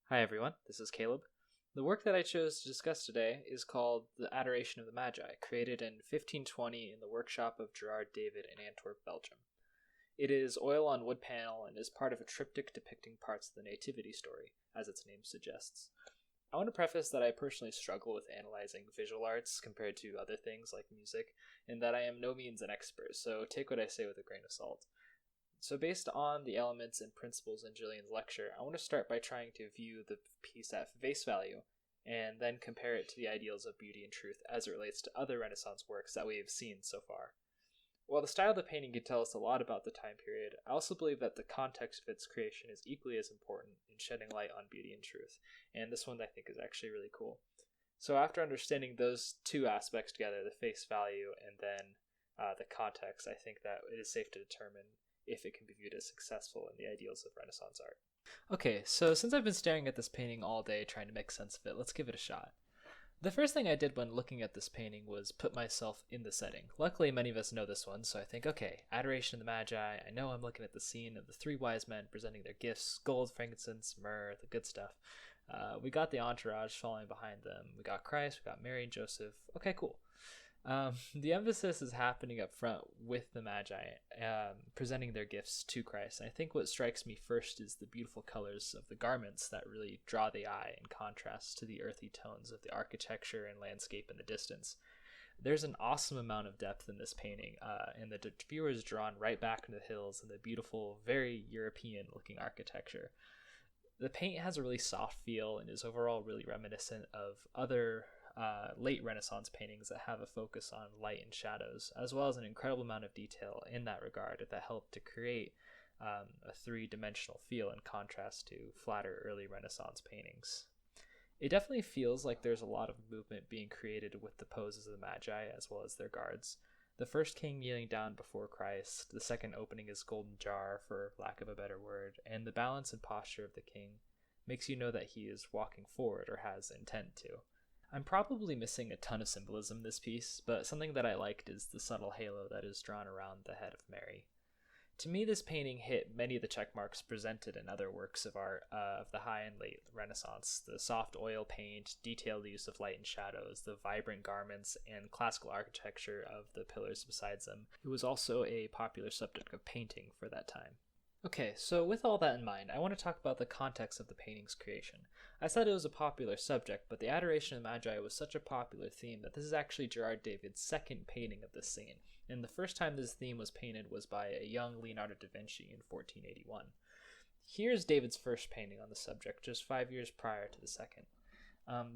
Hi everyone, this is Caleb. The work that I chose to discuss today is called The Adoration of the Magi, created in 1520 in the workshop of Gerard David in Antwerp, Belgium. It is oil on wood panel and is part of a triptych depicting parts of the Nativity story, as its name suggests. I want to preface that I personally struggle with analyzing visual arts compared to other things like music, and that I am no means an expert, so take what I say with a grain of salt. So, based on the elements and principles in Gillian's lecture, I want to start by trying to view the piece at face value and then compare it to the ideals of beauty and truth as it relates to other Renaissance works that we have seen so far. While the style of the painting can tell us a lot about the time period, I also believe that the context of its creation is equally as important in shedding light on beauty and truth, and this one I think is actually really cool. So, after understanding those two aspects together, the face value and then the context, I think that it is safe to determine if it can be viewed as successful in the ideals of Renaissance art. Okay, so since I've been staring at this painting all day trying to make sense of it, let's give it a shot. The first thing I did when looking at this painting was put myself in the setting. Luckily, many of us know this one, so I think, okay, Adoration of the Magi, I know I'm looking at the scene of the three wise men presenting their gifts, gold, frankincense, myrrh, the good stuff. We got the entourage following behind them. We got Christ, we got Mary and Joseph. Okay, cool. The emphasis is happening up front with the Magi, presenting their gifts to Christ. And I think what strikes me first is the beautiful colors of the garments that really draw the eye in contrast to the earthy tones of the architecture and landscape in the distance. There's an awesome amount of depth in this painting, and the viewer is drawn right back into the hills and the beautiful, very European looking architecture. The paint has a really soft feel and is overall really reminiscent of other late Renaissance paintings that have a focus on light and shadows, as well as an incredible amount of detail in that regard that helped to create a three-dimensional feel in contrast to flatter early Renaissance paintings. It definitely feels like there's a lot of movement being created with the poses of the Magi as well as their guards. The first king kneeling down before Christ, the second opening his golden jar, for lack of a better word, and the balance and posture of the king makes you know that he is walking forward or has intent to. I'm probably missing a ton of symbolism in this piece, but something that I liked is the subtle halo that is drawn around the head of Mary. To me, this painting hit many of the check marks presented in other works of art of the high and late Renaissance. The soft oil paint, detailed use of light and shadows, the vibrant garments, and classical architecture of the pillars beside them. It was also a popular subject of painting for that time. Okay, so with all that in mind, I want to talk about the context of the painting's creation. I said it was a popular subject, but the Adoration of the Magi was such a popular theme that this is actually Gerard David's second painting of this scene, and the first time this theme was painted was by a young Leonardo da Vinci in 1481. Here's David's first painting on the subject, just 5 years prior to the second.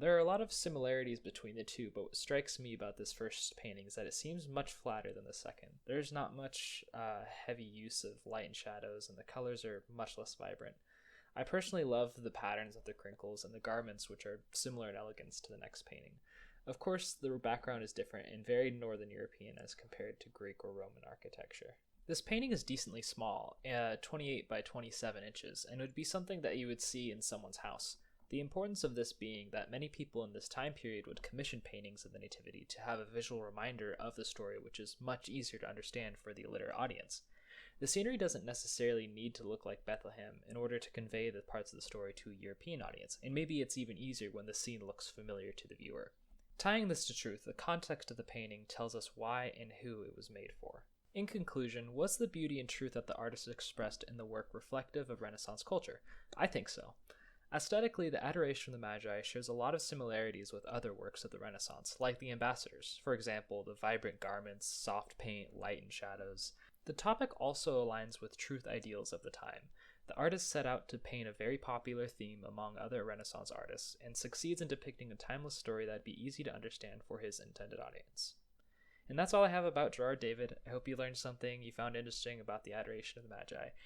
There are a lot of similarities between the two, but what strikes me about this first painting is that it seems much flatter than the second. There's not much heavy use of light and shadows, and the colors are much less vibrant. I personally love the patterns of the crinkles and the garments, which are similar in elegance to the next painting. Of course, the background is different and very Northern European as compared to Greek or Roman architecture. This painting is decently small, 28 by 27 inches, and would be something that you would see in someone's house. The importance of this being that many people in this time period would commission paintings of the Nativity to have a visual reminder of the story, which is much easier to understand for the illiterate audience. The scenery doesn't necessarily need to look like Bethlehem in order to convey the parts of the story to a European audience, and maybe it's even easier when the scene looks familiar to the viewer. Tying this to truth, the context of the painting tells us why and who it was made for. In conclusion, was the beauty and truth that the artist expressed in the work reflective of Renaissance culture? I think so. Aesthetically, the Adoration of the Magi shows a lot of similarities with other works of the Renaissance, like the Ambassadors, for example, the vibrant garments, soft paint, light and shadows. The topic also aligns with truth ideals of the time. The artist set out to paint a very popular theme among other Renaissance artists, and succeeds in depicting a timeless story that'd be easy to understand for his intended audience. And that's all I have about Gerard David. I hope you learned something you found interesting about the Adoration of the Magi,